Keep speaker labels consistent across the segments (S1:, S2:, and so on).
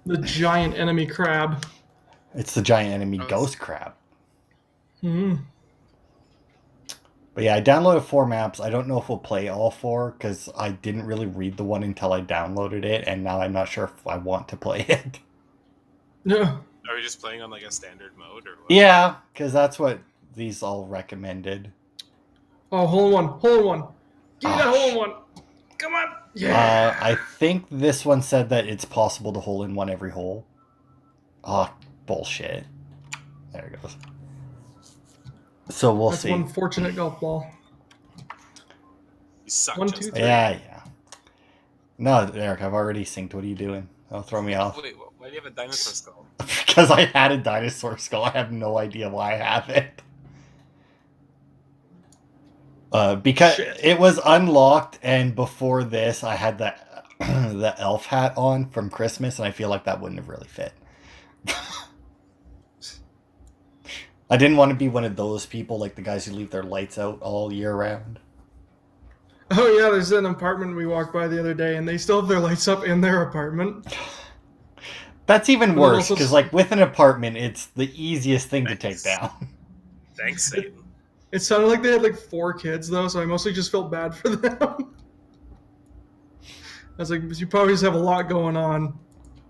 S1: The giant enemy crab.
S2: It's the giant enemy
S3: Oh,
S2: ghost crab.
S1: Hmm.
S2: But yeah, I downloaded 4 maps. I don't know if we'll play all 4 because I didn't really read the one until I downloaded it, and now I'm not sure if I want to play it.
S1: Yeah.
S3: Are we just playing on like a standard mode or what?
S2: Yeah, because that's what these all recommended.
S1: Oh, hole in one. Hole in one. Give me that
S2: Ah,
S1: hole in one. Come on. Yeah.
S2: I think this one said that it's possible to hole in one every hole. Ah, bullshit. There it goes. So we'll
S1: That's
S2: see.
S1: one fortunate golf ball.
S3: You suck.
S1: 1,
S3: Justin.
S1: 2, 3.
S2: Yeah. No, Eric, I've already synced. What are you doing? Don't throw me off.
S3: Wait, why do you have a dinosaur skull?
S2: Because I had a dinosaur skull. I have no idea why I have it. Because
S1: Shit.
S2: it was unlocked, and before this, I had the the elf hat on from Christmas, and I feel like that wouldn't have really fit. I didn't want to be one of those people, like the guys who leave their lights out all year round.
S1: Oh yeah, there's an apartment we walked by the other day, and they still have their lights up in their apartment.
S2: That's even
S1: But
S2: worse,
S1: also-
S2: because like with an apartment, it's the easiest thing to take
S3: Thanks.
S2: down.
S3: Thanks, Satan.
S1: It sounded like they had like 4 kids though, so I mostly just felt bad for them. I was like, you probably just have a lot going on.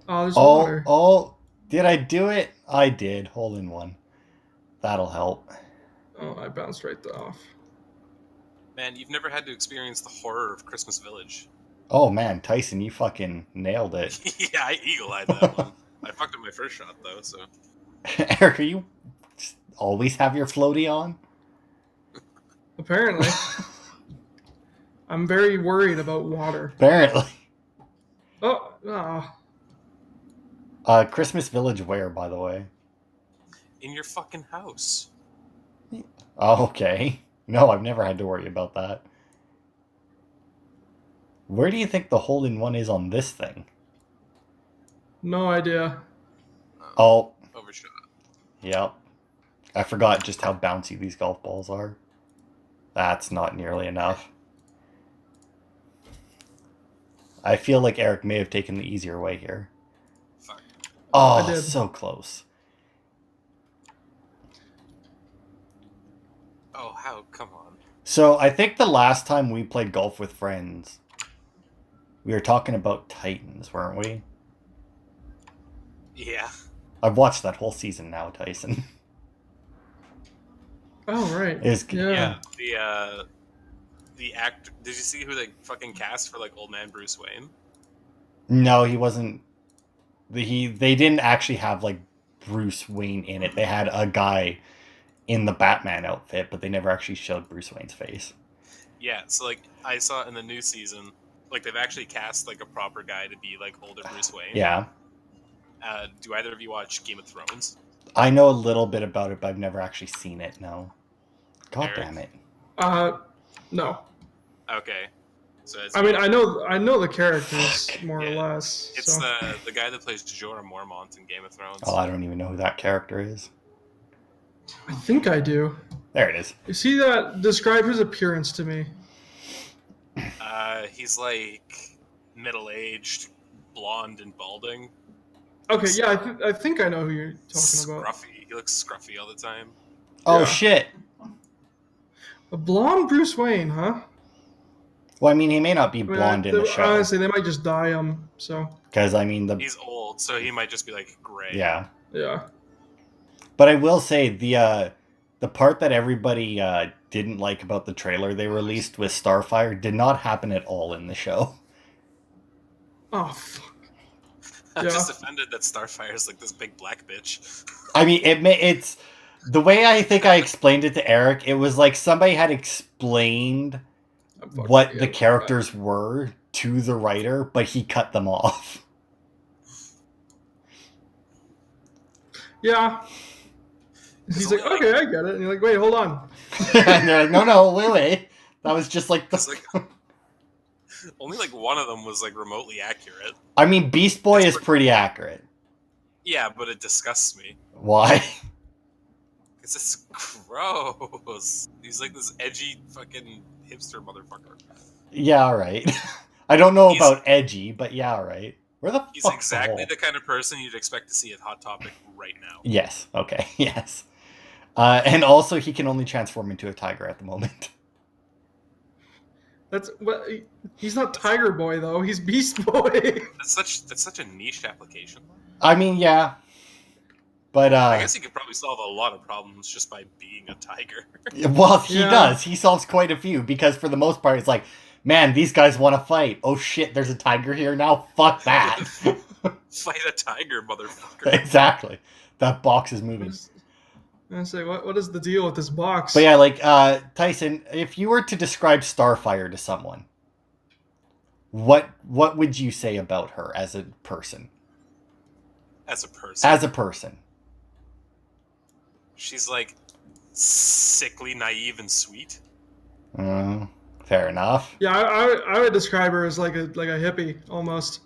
S1: Oh, there's water.
S2: Oh, did I do it? I did. Hole in one. That'll help.
S1: Oh, I bounced right off.
S3: Man, you've never had to experience the horror of Christmas Village.
S2: Oh man, Tyson, you fucking nailed it.
S3: Yeah, I eagle-eyed that one. I fucked up my first shot though, so
S2: Eric, you always have your floaty on?
S1: Apparently. I'm very worried about water.
S2: Apparently.
S1: Oh, ah.
S2: Christmas Village where, by the way?
S3: in your fucking house.
S2: Oh, okay. No, I've never had to worry about that. Where do you think the hole-in-one is on this thing?
S1: No idea.
S2: Oh,
S3: Overshot.
S2: yep. I forgot just how bouncy these golf balls are. That's not nearly enough. I feel like Eric may have taken the easier way here.
S3: Fuck.
S2: Oh,
S1: I did.
S2: so close.
S3: Oh, how? Come on.
S2: So I think the last time we played golf with friends, we were talking about Titans, weren't we?
S3: Yeah.
S2: I've watched that whole season now, Tyson.
S1: Oh, right.
S2: It's
S1: Yeah.
S3: Yeah. The actor. Did you see who they fucking cast for like old man Bruce Wayne?
S2: No, he wasn't. They didn't actually have like Bruce Wayne in it. They had a guy in the Batman outfit, but they never actually showed Bruce Wayne's face.
S3: Yeah. So like I saw in the new season, like they've actually cast like a proper guy to be like older Bruce Wayne.
S2: Yeah.
S3: Do either of you watch Game of Thrones?
S2: I know a little bit about it, but I've never actually seen it, no. God
S3: Eric?
S2: damn it.
S1: No.
S3: Okay. So it's,
S1: I mean, I know the characters
S2: Fuck.
S1: more or
S3: Yeah.
S1: less.
S3: it's
S1: So.
S3: the guy that plays Jorah Mormont in Game of Thrones.
S2: Oh, I don't even know who that character is.
S1: I think I do.
S2: There it is.
S1: You see that? Describe his appearance to me.
S3: He's like middle-aged, blonde and balding.
S1: Okay, yeah, I think I know who you're talking about.
S3: Scruffy. He looks scruffy all the time.
S2: Oh,
S1: Yeah.
S2: shit.
S1: A blonde Bruce Wayne, huh?
S2: Well, I mean, he may not be
S1: I mean,
S2: blonde in the show.
S1: Honestly, they might just dye him. So
S2: Because, I mean,
S3: He's old, so he might just be like gray.
S2: yeah.
S1: yeah.
S2: But I will say, the part that everybody didn't like about the trailer they released with Starfire did not happen at all in the show.
S1: Oh fuck.
S3: I'm
S1: Yeah.
S3: just offended that Starfire's like this big black bitch.
S2: I mean, it's... The way I think I explained it to Eric, it was like somebody had explained
S1: I'm fucking
S2: what the
S1: idiot.
S2: characters were to the writer, but he cut them off.
S1: Yeah. He's like,
S3: only,
S1: okay, I get it. And you're like, wait, hold on.
S2: And they're like, no, wait. That was just like
S3: It's
S2: the...
S3: like only like one of them was like remotely accurate.
S2: I mean, Beast Boy is pretty accurate.
S3: Yeah, but it disgusts me.
S2: Why?
S3: It's just gross. He's like this edgy fucking hipster motherfucker.
S2: Yeah, alright. I don't know
S3: He's-
S2: about edgy, but yeah, alright. Where the
S3: He's
S2: fuck's
S3: exactly
S2: the
S3: the kind of person you'd expect to see at Hot Topic right now.
S2: Yes. Okay. Yes. And also, he can only transform into a tiger at the moment.
S1: That's what. He's not Tiger Boy though. He's Beast Boy.
S3: That's such a niche application.
S2: I mean, yeah. But
S3: I guess he could probably solve a lot of problems just by being a tiger.
S2: well, he
S1: Yeah.
S2: does. He solves quite a few because for the most part, it's like, man, these guys want to fight. Oh shit, there's a tiger here now. Fuck that.
S3: Fight a tiger, motherfucker.
S2: Exactly. That box is moving.
S1: I say, what is the deal with this box?
S2: But yeah, like Tyson, if you were to describe Starfire to someone, what would you say about her as a person?
S3: As a person.
S2: As a person.
S3: She's like sickly naive and sweet.
S2: Fair enough.
S1: Yeah, I would describe her as like a hippie almost.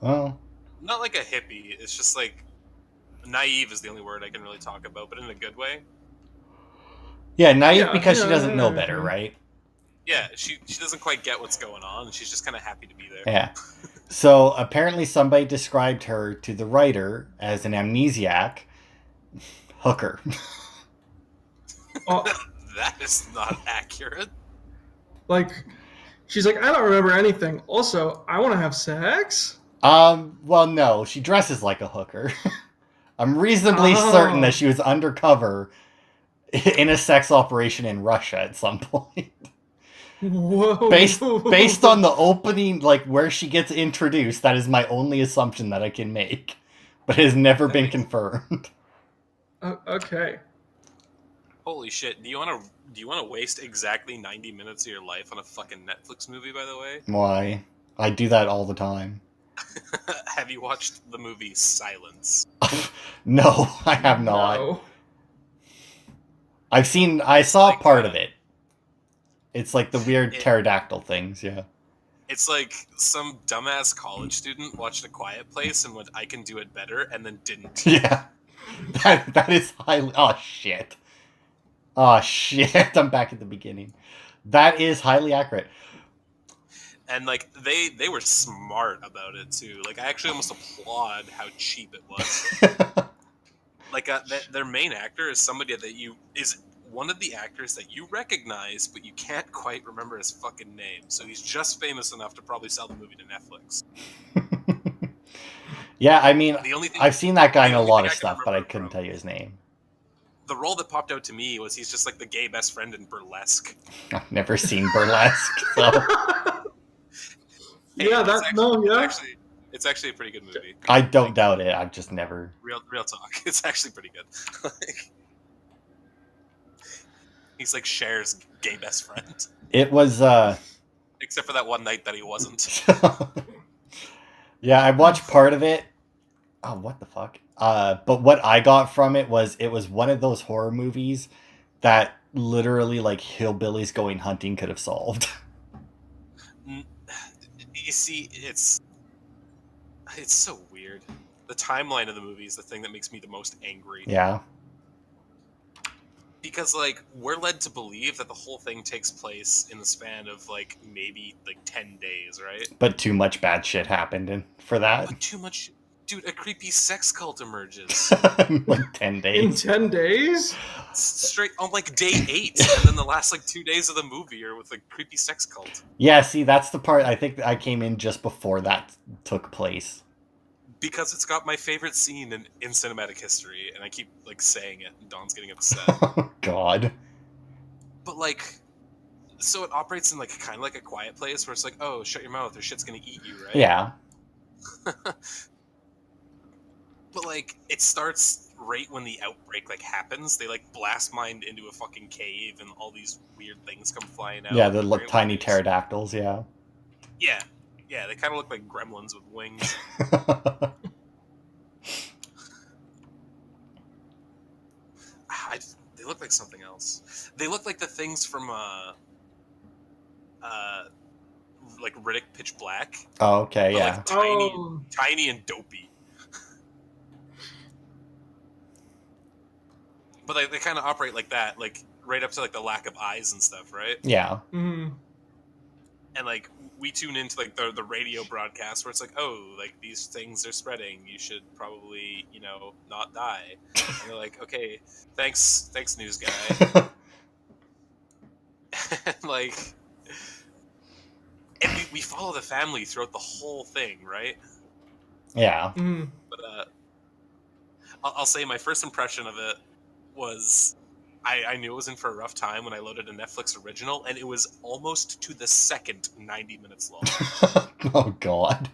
S2: Well,
S3: Not like a hippie. It's just like naive is the only word I can really talk about, but in a good way.
S2: yeah, naive
S1: Yeah,
S2: because she
S1: yeah,
S2: doesn't know
S1: yeah,
S2: better,
S1: yeah.
S3: Mm-hmm.
S2: right?
S3: Yeah, she doesn't quite get what's going on, and she's just kind of happy to be there.
S2: Yeah. So apparently somebody described her to the writer as an amnesiac hooker.
S1: Oh,
S3: That is not accurate.
S1: like, she's like, I don't remember anything. Also, I want to have sex.
S2: Well, no, she dresses like a hooker. I'm reasonably certain that she was undercover in a sex operation in Russia at some point.
S1: Whoa.
S2: Based on the opening, like where she gets introduced, that is my only assumption that I can make, but it has never been confirmed.
S1: Okay.
S3: Holy shit! Do you want to waste exactly 90 minutes of your life on a fucking Netflix movie? By the way,
S2: Why? I do that all the time.
S3: have you watched the movie Silence?
S2: No, I have not.
S1: No.
S2: I saw
S3: like,
S2: part of it. It's like the weird
S3: It-
S2: pterodactyl things, yeah.
S3: It's like some dumbass college student watched A Quiet Place and went, "I can do it better," and then didn't.
S2: Yeah. That is highly... Oh, shit. Oh, shit. I'm back at the beginning. That is highly accurate.
S3: And like they were smart about it too. Like I actually almost applaud how cheap it was. Like their main actor is somebody that is one of the actors that you recognize, but you can't quite remember his fucking name. So he's just famous enough to probably sell the movie to Netflix.
S2: Yeah, I mean,
S3: The only thing,
S2: I've seen that guy in
S3: the
S2: a
S3: only
S2: lot
S3: thing
S2: of
S3: I can
S2: stuff, but I
S3: remember
S2: couldn't
S3: from-
S2: tell you his name.
S3: the role that popped out to me was he's just like the gay best friend in Burlesque.
S2: I've never seen Burlesque, so
S3: Hey,
S1: Yeah,
S3: it's
S1: that
S3: actually,
S1: no, yeah.
S3: it's actually a pretty good movie.
S2: I don't doubt it. I've just never...
S3: Real talk. It's actually pretty good. Like, he's like Cher's gay best friend,
S2: It was,
S3: except for that one night that he wasn't.
S2: yeah, I watched part of it. Oh, what the fuck? But what I got from it was one of those horror movies that literally like hillbillies going hunting could have solved.
S3: You see, it's so weird. The timeline of the movie is the thing that makes me the most angry.
S2: Yeah.
S3: Because like we're led to believe that the whole thing takes place in the span of like maybe like 10 days, right?
S2: But too much bad shit happened for that.
S3: But too much, dude. A creepy sex cult emerges
S2: Like 10
S1: In
S2: days.
S1: 10 days?
S3: straight on like day 8, and then the last like 2 days of the movie are with a creepy sex cult.
S2: Yeah, see, that's the part I think I came in just before that took place.
S3: Because it's got my favorite scene in cinematic history, and I keep like saying it, and Don's getting upset.
S2: Oh, God.
S3: But like, so it operates in like kind of like A Quiet Place, where it's like, oh, shut your mouth, or shit's gonna eat you, right?
S2: Yeah.
S3: But like, it starts right when the outbreak like happens. They like blast mine into a fucking cave, and all these weird things come flying out.
S2: Yeah, the
S3: Very
S2: tiny
S3: weird.
S2: pterodactyls, yeah.
S3: Yeah, yeah, they kind of look like gremlins with wings. They look like something else. They look like the things from like Riddick Pitch Black.
S2: Oh, okay,
S3: But,
S2: yeah.
S3: like,
S1: Oh,
S3: tiny and dopey. But like, they kind of operate like that, like right up to like the lack of eyes and stuff, right?
S2: Yeah.
S1: mhm.
S3: and like we tune into like the radio broadcast where it's like, oh, like these things are spreading, you should probably, you know, not die. And they're like, okay, thanks news guy. And like, and we follow the family throughout the whole thing, right?
S2: Yeah.
S1: Mm.
S3: But I'll say my first impression of it was I knew it was in for a rough time when I loaded a Netflix original, and it was almost to the second 90 minutes long.
S2: Oh god.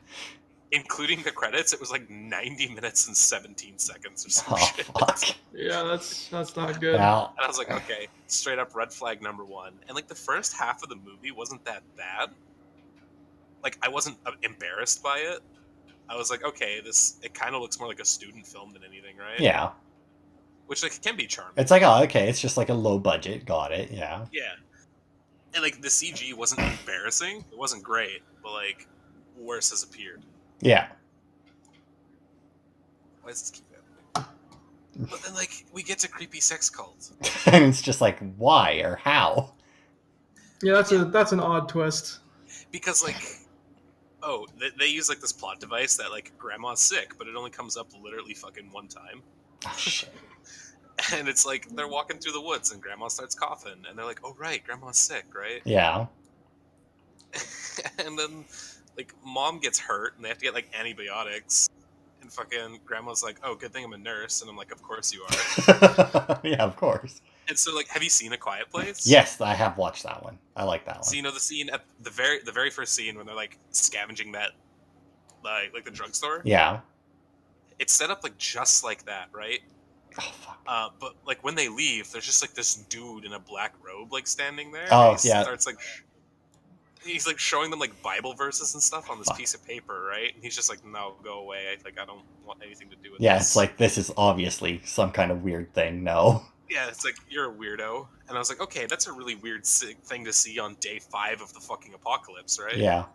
S3: Including the credits, it was like 90 minutes and 17 seconds or some
S2: Oh
S3: shit.
S2: fuck.
S1: Yeah, that's not good.
S2: Yeah.
S3: And I was like, okay, straight up red flag number one. And like the first half of the movie wasn't that bad. Like I wasn't embarrassed by it. I was like, okay, it kind of looks more like a student film than anything, right?
S2: Yeah.
S3: Which like can be charming.
S2: It's like, oh, okay, it's just like a low budget. Got it. Yeah.
S3: Yeah. And like the CG wasn't embarrassing. It wasn't great, but like worse has appeared.
S2: Yeah.
S3: Why does this keep happening? But then like we get to creepy sex cult.
S2: And it's just like, why or how?
S1: Yeah, that's an odd twist.
S3: Because like they use like this plot device that like grandma's sick, but it only comes up literally fucking one time.
S2: Oh, shit.
S3: And it's like they're walking through the woods and grandma starts coughing and they're like, oh right, grandma's sick, right?
S2: Yeah.
S3: And then like mom gets hurt and they have to get like antibiotics, and fucking grandma's like, oh, good thing I'm a nurse. And I'm like, of course you are.
S2: Yeah, of course.
S3: And so like, have you seen A Quiet Place?
S2: Yes, I have watched that one. I like that one.
S3: So you know the scene at the very first scene when they're like scavenging that like the drugstore?
S2: Yeah.
S3: It's set up like just like that, right?
S2: Oh, fuck.
S3: But like when they leave, there's just like this dude in a black robe like standing there.
S2: Oh,
S3: and he
S2: yeah.
S3: starts like he's like showing them like Bible verses and stuff on this
S2: Fuck.
S3: piece of paper, right? And he's just like, no, go away. I don't want anything to do with
S2: Yeah,
S3: this.
S2: it's like, this is obviously some kind of weird thing. No.
S3: Yeah, it's like, you're a weirdo. And I was like, okay, that's a really weird thing to see on day 5 of the fucking apocalypse, right?
S2: Yeah.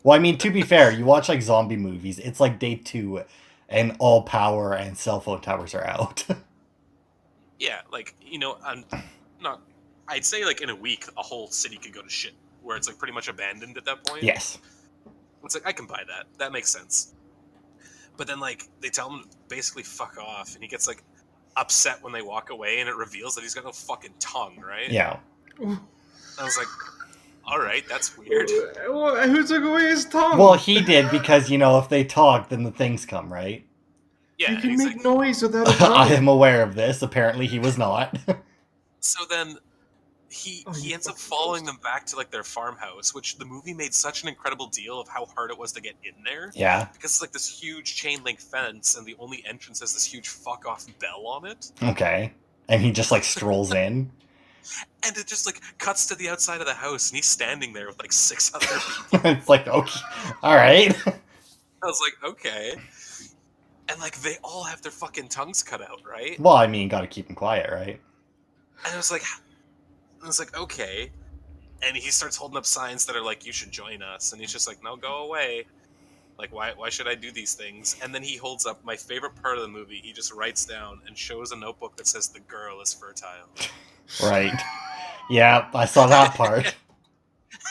S2: Well, I mean, to be fair, you watch like zombie movies, it's like day 2 and all power and cell phone towers are out.
S3: Yeah, like, you know, I'd say like in a week, a whole city could go to shit, where it's like pretty much abandoned at that point.
S2: Yes.
S3: It's like, I can buy that. That makes sense. But then, like, they tell him to basically fuck off, and he gets, like, upset when they walk away, and it reveals that he's got no fucking tongue, right?
S2: Yeah.
S3: I was like, alright, that's weird.
S1: Who took away his tongue?
S2: Well, he did because, you know, if they talk, then the things come, right?
S3: Yeah,
S1: you
S3: and
S1: can
S3: he's
S1: make
S3: like,
S1: noise without a
S2: I
S1: tongue.
S2: am aware of this. Apparently, he was not.
S3: so then he
S1: you
S3: ends up
S1: fucking
S3: following them back to, like, their farmhouse, which the movie made such an incredible deal of how hard it was to get in there.
S2: Yeah.
S3: Because it's like this huge chain link fence, and the only entrance has this huge fuck off bell on it.
S2: Okay. And he just like strolls in.
S3: And it just like cuts to the outside of the house, and he's standing there with like 6 other people.
S2: It's like, okay, all right.
S3: I was like, okay. And like they all have their fucking tongues cut out, right?
S2: Well, I mean, gotta keep him quiet, right?
S3: And I was like, okay. And he starts holding up signs that are like, you should join us. And he's just like, no, go away. Like, why should I do these things? And then he holds up my favorite part of the movie. He just writes down and shows a notebook that says, the girl is fertile.
S2: Right. Yeah, I saw that part.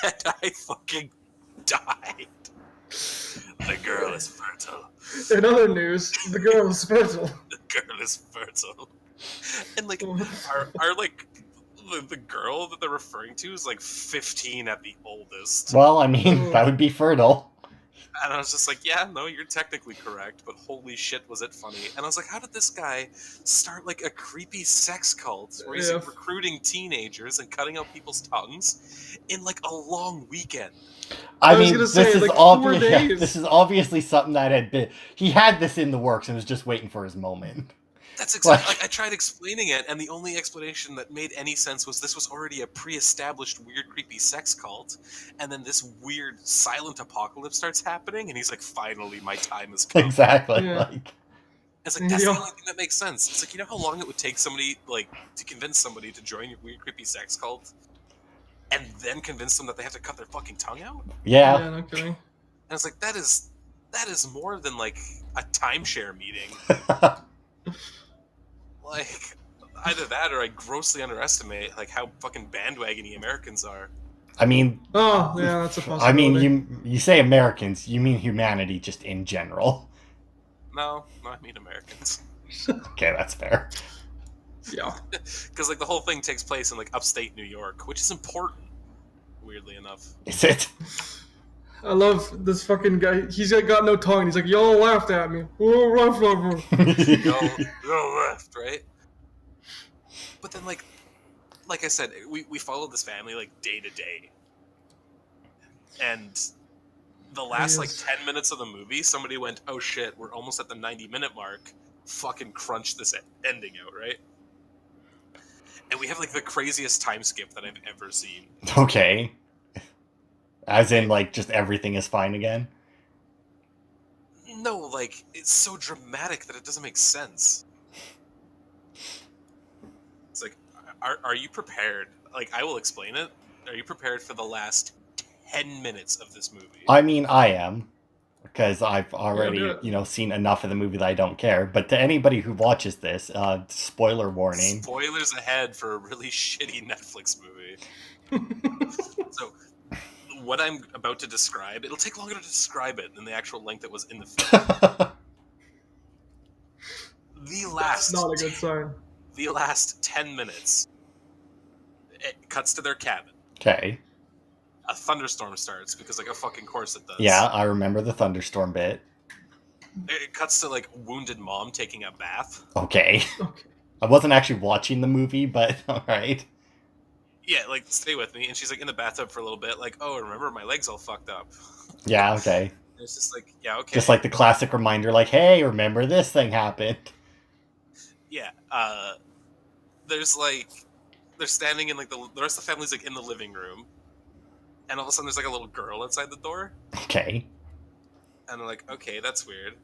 S3: And I fucking died. The girl is fertile.
S1: In other news, the girl is fertile.
S3: The girl is fertile. And like, our like, the girl that they're referring to is like 15 at the oldest.
S2: Well, I mean, that would be fertile.
S3: And I was just like, yeah, no, you're technically correct, but holy shit, was it funny. And I was like, how did this guy start like a creepy sex cult where he's like, recruiting teenagers and cutting out people's tongues in like a long weekend?
S2: I
S1: was
S2: mean,
S1: gonna
S2: this
S1: say,
S2: is
S1: like, 4
S2: obvious. Yeah,
S1: days.
S2: this is obviously something that had been. He had this in the works and was just waiting for his moment.
S3: That's exactly like I tried explaining it, and the only explanation that made any sense was this was already a pre-established weird, creepy sex cult, and then this weird silent apocalypse starts happening, and he's like, "Finally, my time has come."
S2: Exactly.
S1: Yeah.
S2: Like,
S3: It's like that's the
S1: Yeah.
S3: only thing that makes sense. It's like, you know how long it would take somebody like to convince somebody to join your weird, creepy sex cult, and then convince them that they have to cut their fucking tongue out? And
S2: yeah.
S1: no kidding.
S3: it's like that is more than like a timeshare meeting. Like, either that or I grossly underestimate like how fucking bandwagony Americans are.
S2: I mean,
S1: Oh, yeah, that's a
S2: I
S1: possibility.
S2: mean, you say Americans, you mean humanity just in general.
S3: No, I mean Americans.
S2: Okay, that's fair.
S1: Yeah.
S3: Because like the whole thing takes place in like upstate New York, which is important. Weirdly enough.
S2: Is it?
S1: I love this fucking guy. He's got no tongue. He's like, y'all laughed at me.
S3: Go left, right? But then like I said, we follow this family like day to day, and the last like
S1: Yes.
S3: 10 minutes of the movie, somebody went, "Oh shit, we're almost at the 90-minute mark. Fucking crunch this ending out, right?" And we have like the craziest time skip that I've ever seen.
S2: Okay. As in, like, just everything is fine again?
S3: No, like it's so dramatic that it doesn't make sense. It's like, are you prepared? Like, I will explain it. Are you prepared for the last 10 minutes of this movie?
S2: I mean, I am. Because I've
S1: do
S2: already,
S1: it.
S2: seen enough of the movie that I don't care. But to anybody who watches this, spoiler warning.
S3: Spoilers ahead for a really shitty Netflix movie. So, what I'm about to describe, it'll take longer to describe it than the actual length it was in the film.
S1: That's not a good sign.
S3: The last 10 minutes, it cuts to their cabin.
S2: Okay.
S3: A thunderstorm starts because, like, of fucking course it does.
S2: Yeah, I remember the thunderstorm bit.
S3: It cuts to like wounded mom taking a bath.
S2: Okay.
S1: Okay.
S2: I wasn't actually watching the movie, but alright.
S3: Yeah, like stay with me. And she's like in the bathtub for a little bit, like, oh, remember my leg's all fucked up.
S2: Yeah, okay.
S3: And it's just like, yeah, okay.
S2: Just like the classic reminder, like, hey, remember this thing happened.
S3: Yeah. There's like they're standing in like the rest of the family's like in the living room. And all of a sudden there's like a little girl outside the door.
S2: Okay.
S3: And they're like, okay, that's weird.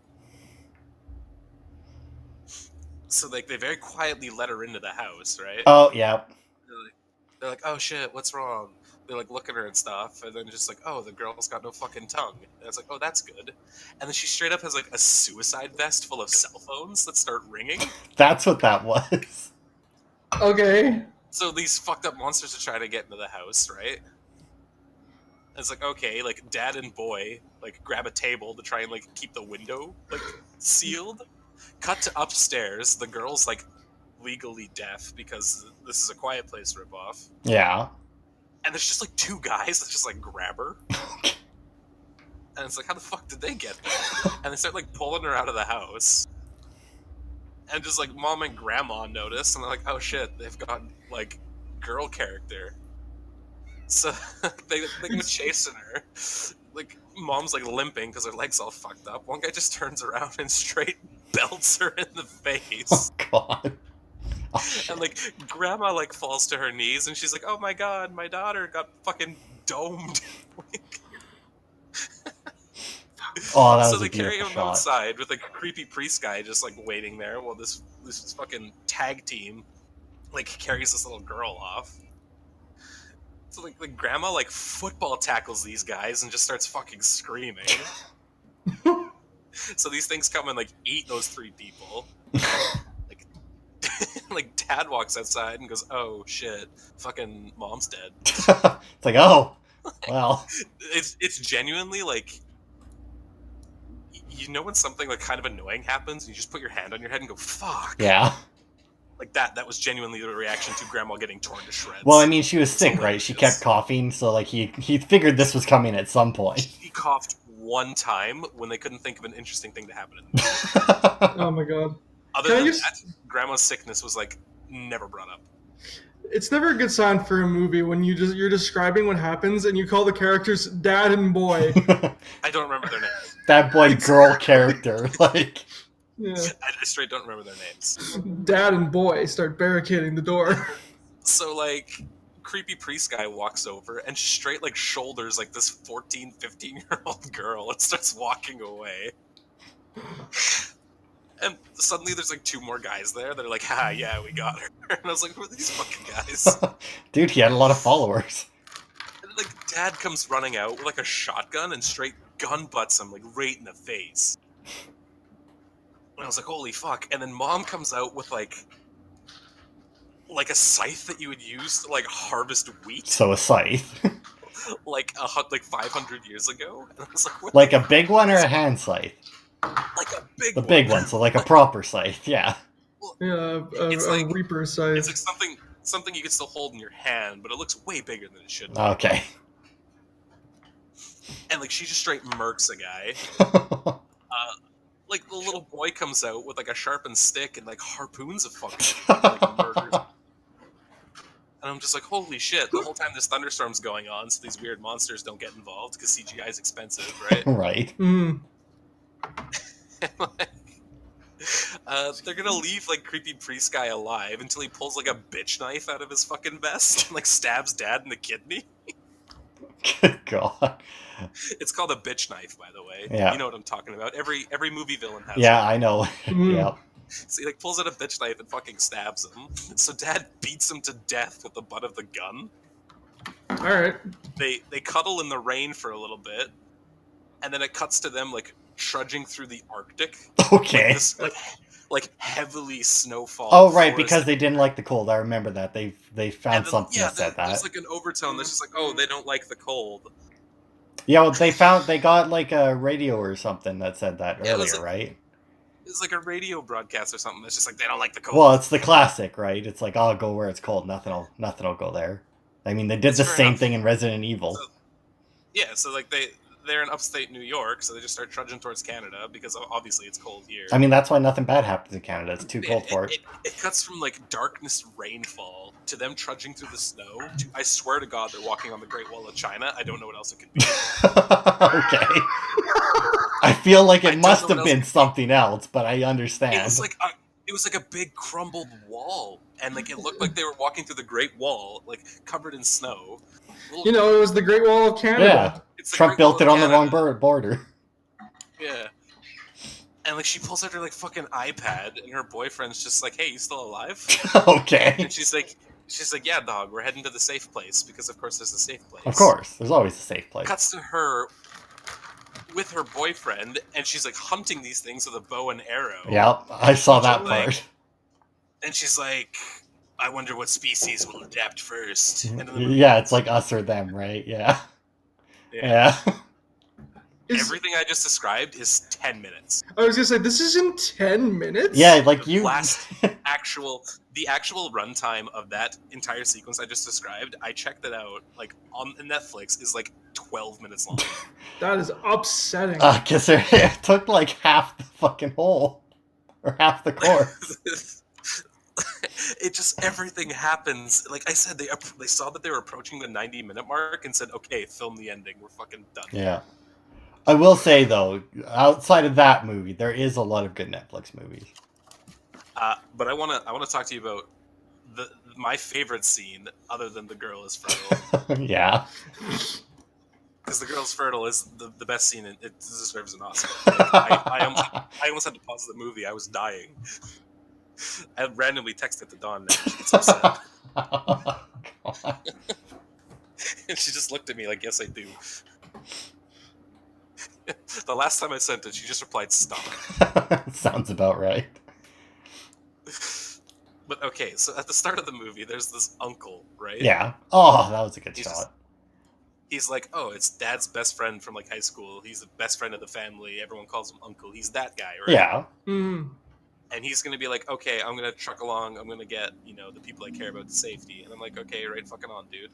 S3: So like they very quietly let her into the house, right?
S2: Oh, yeah.
S3: They're like, oh shit, what's wrong? They like look at her and stuff, and then just like, oh, the girl's got no fucking tongue. And it's like, oh, that's good. And then she straight up has like a suicide vest full of cell phones that start ringing.
S2: That's what that was.
S1: Okay.
S3: So these fucked up monsters are trying to get into the house, right? And it's like, okay, like dad and boy like grab a table to try and like keep the window like sealed. Cut to upstairs, the girl's like legally deaf because this is a Quiet Place ripoff.
S2: Yeah.
S3: And there's just like two guys that just like grab her. And it's like, how the fuck did they get there? And they start like pulling her out of the house. And just like mom and grandma notice, and they're like, oh shit, they've got like girl character. So they go chasing her. Like mom's like limping because her leg's all fucked up. One guy just turns around and straight belts her in the face.
S2: Oh, God. Oh, shit.
S3: And like grandma like falls to her knees and she's like, oh my god, my daughter got fucking domed.
S2: Oh, that
S3: So
S2: was
S3: they
S2: a
S3: carry
S2: beautiful
S3: him
S2: shot.
S3: outside with like a creepy priest guy just like waiting there while this fucking tag team like carries this little girl off. So like the grandma like football tackles these guys and just starts fucking screaming. So these things come and like eat those three people. Like like dad walks outside and goes, oh shit, fucking mom's dead.
S2: It's like, oh, well.
S3: It's genuinely like, you know when something like kind of annoying happens and you just put your hand on your head and go, fuck.
S2: Yeah.
S3: Like that was genuinely the reaction to grandma getting torn to shreds.
S2: Well, I mean, she was
S3: It's
S2: sick, right? She
S3: hilarious.
S2: kept coughing, so like he figured this was coming at some point.
S3: He coughed one time when they couldn't think of an interesting thing to happen in the movie.
S1: Oh my god.
S3: Other
S1: Can I
S3: than
S1: just-
S3: that, grandma's sickness was like never brought up.
S1: It's never a good sign for a movie when you're describing what happens and you call the characters dad and boy.
S3: I don't remember their names.
S2: That boy girl character, like.
S1: Yeah.
S3: I straight don't remember their names.
S1: Dad and boy start barricading the door.
S3: So like creepy priest guy walks over and straight like shoulders like this 14, 15-year-old girl and starts walking away. And suddenly there's like two more guys there that are like, ha, yeah, we got her. And I was like, who are these fucking guys?
S2: Dude, he had a lot of followers.
S3: And like dad comes running out with like a shotgun and straight gun butts him like right in the face. And I was like, holy fuck. And then mom comes out with like a scythe that you would use to like harvest wheat.
S2: So a scythe.
S3: like 500 years ago. And I was like, what
S2: Like a big one or a hand scythe?
S3: like a big
S2: The
S3: one.
S2: big one, so like a proper scythe, yeah.
S1: Yeah,
S3: It's
S1: a
S3: like-
S1: reaper
S3: It's
S1: scythe.
S3: like something you can still hold in your hand, but it looks way bigger than it should be.
S2: Okay.
S3: And like she just straight murks a guy. Like the little boy comes out with like a sharpened stick and like harpoons a fucking dude, like murders. And I'm just like, holy shit! The whole time this thunderstorm's going on, so these weird monsters don't get involved because CGI is expensive, right?
S2: Right.
S1: Mm.
S3: They're gonna leave like creepy priest guy alive until he pulls like a bitch knife out of his fucking vest and like stabs dad in the kidney.
S2: Good God.
S3: It's called a bitch knife, by the way.
S2: Yeah.
S3: You know what I'm talking about. Every movie villain has
S2: Yeah,
S3: one.
S2: I know.
S1: Mm.
S2: Yeah.
S3: So he like pulls out a bitch knife and fucking stabs him. So dad beats him to death with the butt of the gun.
S1: All right.
S3: They cuddle in the rain for a little bit, and then it cuts to them like trudging through the Arctic.
S2: Okay.
S3: Like, this, like heavily snowfall.
S2: Oh, right,
S3: forest.
S2: because they didn't like the cold. I remember that. They found
S3: And then-
S2: something
S3: yeah,
S2: that said
S3: there's
S2: that.
S3: like an overtone that's just like, oh, they don't like the cold.
S2: Yeah, well, they got like a radio or something that said that
S3: Yeah, it was
S2: earlier, right?
S3: It's like a radio broadcast or something that's just like they don't like the cold.
S2: Well, it's the classic, right? It's like, oh, go where it's cold. Nothing'll go there. I mean, they did
S3: That's
S2: the
S3: fair
S2: same
S3: enough.
S2: thing in Resident Evil.
S3: So- Yeah, so like they're in upstate New York, so they just start trudging towards Canada because obviously it's cold here.
S2: I mean, that's why nothing bad happens in Canada. It's too cold for it.
S3: It cuts from like darkness, rainfall to them trudging through the snow. To, I swear to God, they're walking on the Great Wall of China. I don't know what else it could be.
S2: Okay. I feel like
S3: I
S2: it
S3: don't
S2: must
S3: know
S2: have
S3: what
S2: been
S3: else-
S2: something else, but I understand.
S3: It was like a big crumbled wall, and like it looked like they were walking through the Great Wall, like covered in snow.
S1: You know, it was the Great Wall of Canada.
S2: Yeah.
S3: It's the
S2: Trump
S3: Great Wall
S2: built it
S3: of
S2: on the
S3: Canada.
S2: wrong border.
S3: Yeah. And like she pulls out her like fucking iPad, and her boyfriend's just like, "Hey, you still alive?"
S2: Okay.
S3: And she's like, "Yeah, dog, we're heading to the safe place because of course there's a safe place."
S2: Of course. There's always a safe place.
S3: Cuts to her with her boyfriend, and she's like hunting these things with a bow and arrow.
S2: Yep, I saw that
S3: Like-
S2: part.
S3: And she's like, "I wonder what species will adapt first." And then
S2: Yeah, it's like us or them, right? Yeah.
S3: Yeah.
S2: Yeah.
S1: Is-
S3: everything I just described is 10 minutes.
S1: I was gonna say this is in 10 minutes.
S2: Yeah, like
S3: The
S2: you.
S3: last the actual runtime of that entire sequence I just described, I checked it out, like on Netflix, is like 12 minutes long.
S1: That is upsetting.
S2: Cause it took like half the fucking hole, or half the course.
S3: It just everything happens. Like I said, they saw that they were approaching the 90-minute mark and said, "Okay, film the ending. We're fucking done."
S2: Yeah. I will say though, outside of that movie, there is a lot of good Netflix movies.
S3: But I wanna talk to you about my favorite scene, other than the girl is fertile,
S2: Yeah.
S3: because the girl's fertile is the best scene. And it deserves an Oscar. Like, I almost had to pause the movie. I was dying. I randomly texted to Dawn. And she gets upset,
S2: God.
S3: and she just looked at me like, "Yes, I do." The last time I sent it, she just replied, "Stop."
S2: Sounds about right.
S3: But okay, so at the start of the movie, there's this uncle, right?
S2: Yeah. Oh, that was a good
S3: He's
S2: shot.
S3: just- He's like, "Oh, it's Dad's best friend from like high school. He's the best friend of the family. Everyone calls him Uncle. He's that guy, right?"
S2: Yeah.
S1: Mm.
S3: And he's gonna be like, "Okay, I'm gonna truck along. I'm gonna get the people I care about to safety." And I'm like, "Okay, right, fucking on, dude."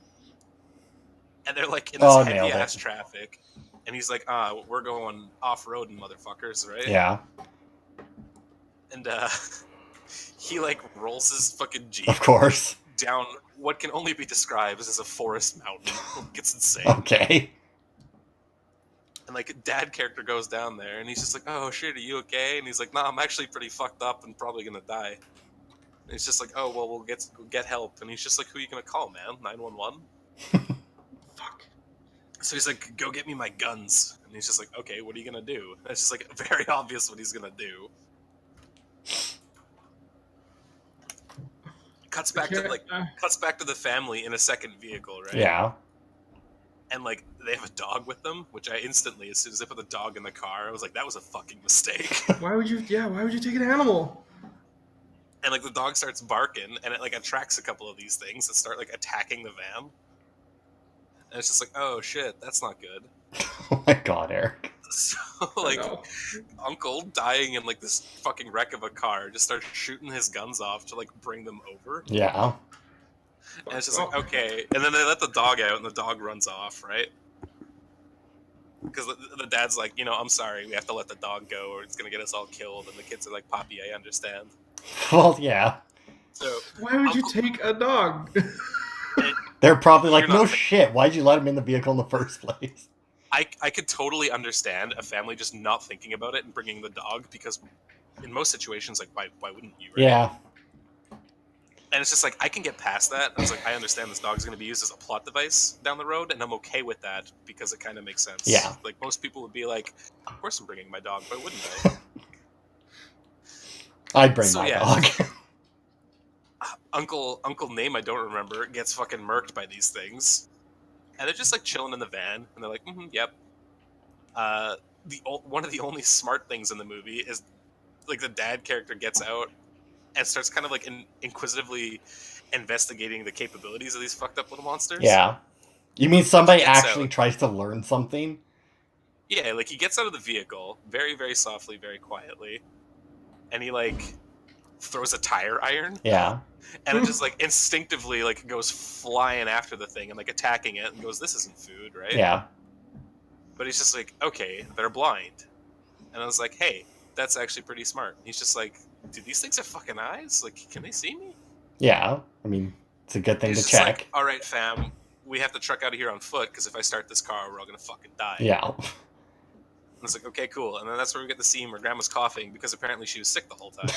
S3: And they're like in this
S2: Oh,
S3: heavy
S2: nailed it.
S3: ass traffic, and he's like, we're going off roading, motherfuckers, right?"
S2: Yeah.
S3: And he like rolls his fucking jeep
S2: Of course.
S3: down what can only be described as a forest mountain. It gets insane.
S2: Okay.
S3: And like dad character goes down there, and he's just like, "Oh shit, are you okay?" And he's like, "Nah, I'm actually pretty fucked up and probably gonna die." And he's just like, "Oh well, we'll get help." And he's just like, "Who are you gonna call, man? 911?"
S1: Fuck.
S3: So he's like, "Go get me my guns." And he's just like, "Okay, what are you gonna do?" And it's just like very obvious what he's gonna do. Cuts back to the family in a second vehicle, right?
S2: Yeah.
S3: And like they have a dog with them, which I instantly, as soon as they put the dog in the car, I was like, that was a fucking mistake.
S1: Why would you? Yeah. Why would you take an animal?
S3: And like the dog starts barking, and it like attracts a couple of these things that start like attacking the van. And it's just like, oh shit, that's not good.
S2: Oh my god, Eric.
S3: So
S1: I
S3: like,
S1: know.
S3: Uncle dying in like this fucking wreck of a car just starts shooting his guns off to like bring them over.
S2: Yeah.
S3: And it's just like, okay. And then they let the dog out, and the dog runs off, right? Because the dad's like, I'm sorry, we have to let the dog go, or it's gonna get us all killed. And the kids are like, Poppy, I understand.
S2: Well, yeah.
S3: So
S1: Why would you
S3: Uncle-
S1: take a dog?
S2: They're probably like,
S3: You're not
S2: no
S3: thinking-
S2: shit, why'd you let him in the vehicle in the first place?
S3: I could totally understand a family just not thinking about it and bringing the dog, because in most situations, like, why wouldn't you? Right?
S2: Yeah.
S3: And it's just like, I can get past that. I was like, I understand this dog's going to be used as a plot device down the road, and I'm okay with that because it kind of makes sense.
S2: Yeah.
S3: Like, most people would be like, of course I'm bringing my dog, why wouldn't I?
S2: I'd bring
S3: So,
S2: my
S3: yeah.
S2: dog.
S3: Uncle name I don't remember gets fucking murked by these things, and they're just like chilling in the van, and they're like, yep. One of the only smart things in the movie is like the dad character gets out and starts kind of like inquisitively investigating the capabilities of these fucked up little monsters.
S2: Yeah. You mean somebody
S3: Gets
S2: actually
S3: out.
S2: tries to learn something?
S3: Yeah, like he gets out of the vehicle very, very softly, very quietly, and he like throws a tire iron,
S2: Yeah.
S3: and it just like instinctively like goes flying after the thing and like attacking it and goes, "This isn't food, right?"
S2: Yeah.
S3: But he's just like, "Okay, they're blind," and I was like, "Hey, that's actually pretty smart." He's just like, "Do these things have fucking eyes? Like, can they see me?"
S2: Yeah. I mean, it's a good thing
S3: He's
S2: to
S3: just
S2: check.
S3: like, "All right, fam, we have to truck out of here on foot because if I start this car, we're all gonna fucking die."
S2: Yeah.
S3: And it's like, okay, cool. And then that's where we get the scene where Grandma's coughing because apparently she was sick the whole time.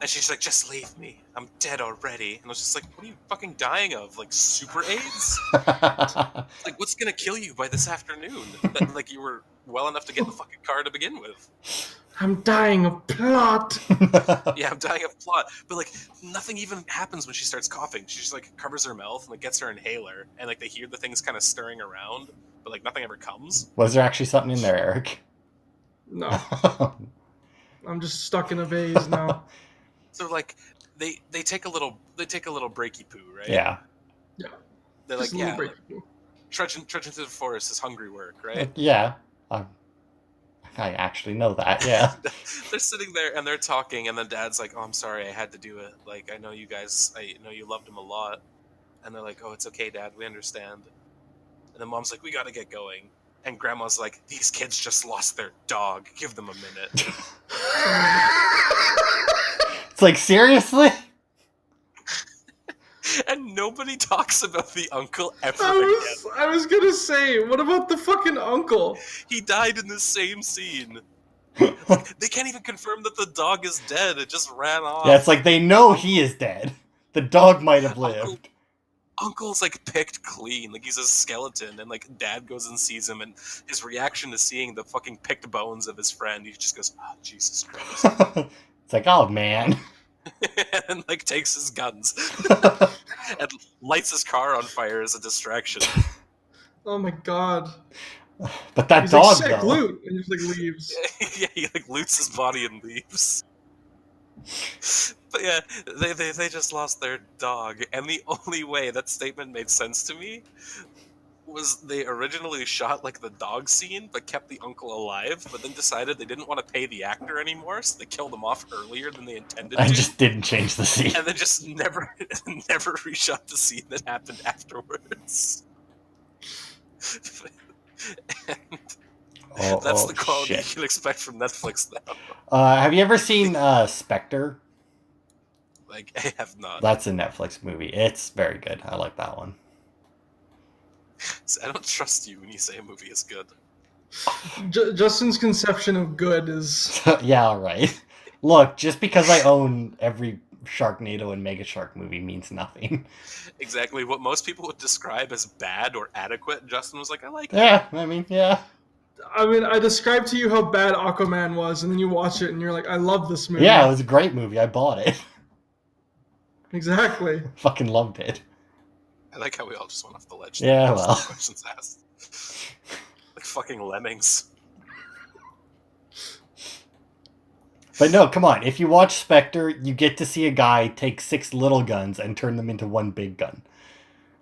S3: And she's like, "Just leave me. I'm dead already." And I was just like, "What are you fucking dying of? Like super AIDS? Like what's gonna kill you by this afternoon? That, like you were well enough to get in the fucking car to begin with."
S1: I'm dying of plot.
S3: Yeah, I'm dying of plot. But like nothing even happens when she starts coughing. She just like covers her mouth and like gets her inhaler, and like they hear the things kind of stirring around, but like nothing ever comes.
S2: Was there actually something in there, Eric?
S1: No, I'm just stuck in a vase now.
S3: So like they take a little breaky poo, right?
S2: Yeah.
S3: They're like,
S1: Just a little
S3: yeah,
S1: break.
S3: like, trudging through the forest is hungry work, right?
S2: Yeah. I actually know that, yeah.
S3: They're sitting there and they're talking, and the dad's like, "Oh, I'm sorry, I had to do it. Like, I know you loved him a lot." And they're like, "Oh, it's okay, Dad, we understand." And then Mom's like, "We gotta get going." And Grandma's like, "These kids just lost their dog. Give them a minute."
S2: It's like, seriously?
S3: And nobody talks about the uncle ever
S1: I was gonna say, what about the fucking uncle?
S3: again. He died in the same scene. They can't even confirm that the dog is dead. It just ran off.
S2: Yeah, it's like they know he is dead. The dog might have lived.
S3: Uncle's like picked clean, like he's a skeleton, and like Dad goes and sees him, and his reaction to seeing the fucking picked bones of his friend, he just goes, "Oh, Jesus Christ,"
S2: It's like, oh man.
S3: and like takes his guns and lights his car on fire as a distraction.
S1: Oh my god.
S2: But that
S1: He's
S2: dog,
S1: like, sick
S2: though.
S1: loot, and just like leaves.
S3: Yeah, he like loots his body and leaves. But yeah, they just lost their dog, and the only way that statement made sense to me was they originally shot like the dog scene, but kept the uncle alive, but then decided they didn't want to pay the actor anymore, so they killed him off earlier than they intended
S2: I
S3: to,
S2: just didn't change the scene.
S3: and then just never reshot the scene that happened afterwards. And that's the quality
S2: shit.
S3: you can expect from Netflix now.
S2: Have you ever seen Spectre?
S3: Like, I have not.
S2: That's a Netflix movie. It's very good. I like that one.
S3: I don't trust you when you say a movie is good.
S1: Justin's conception of good is
S2: Yeah, alright. Look, just because I own every Sharknado and Mega Shark movie means nothing.
S3: Exactly what most people would describe as bad or adequate. Justin was like, I like it.
S2: Yeah, I mean, yeah.
S1: I mean, I described to you how bad Aquaman was, and then you watch it and you're like, I love this movie.
S2: Yeah, it was a great movie. I bought it.
S1: Exactly.
S2: Fucking loved it.
S3: I like how we all just went off the ledge.
S2: Yeah,
S3: There.
S2: well.
S3: Questions asked. Like fucking lemmings.
S2: But no, come on. If you watch Spectre, you get to see a guy take 6 little guns and turn them into one big gun.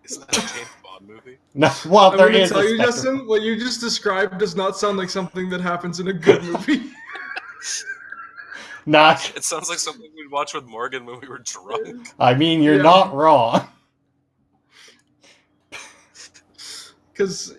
S3: Isn't that a James Bond Bond movie.
S2: No, well,
S1: I'm
S2: there
S1: going to
S2: is
S1: tell
S2: a
S1: you,
S2: spectrum.
S1: Justin, what you just described does not sound like something that happens in a good movie.
S2: Not.
S3: It sounds like something we'd watch with Morgan when we were drunk.
S2: I mean, you're
S1: Yeah.
S2: not wrong.
S1: Because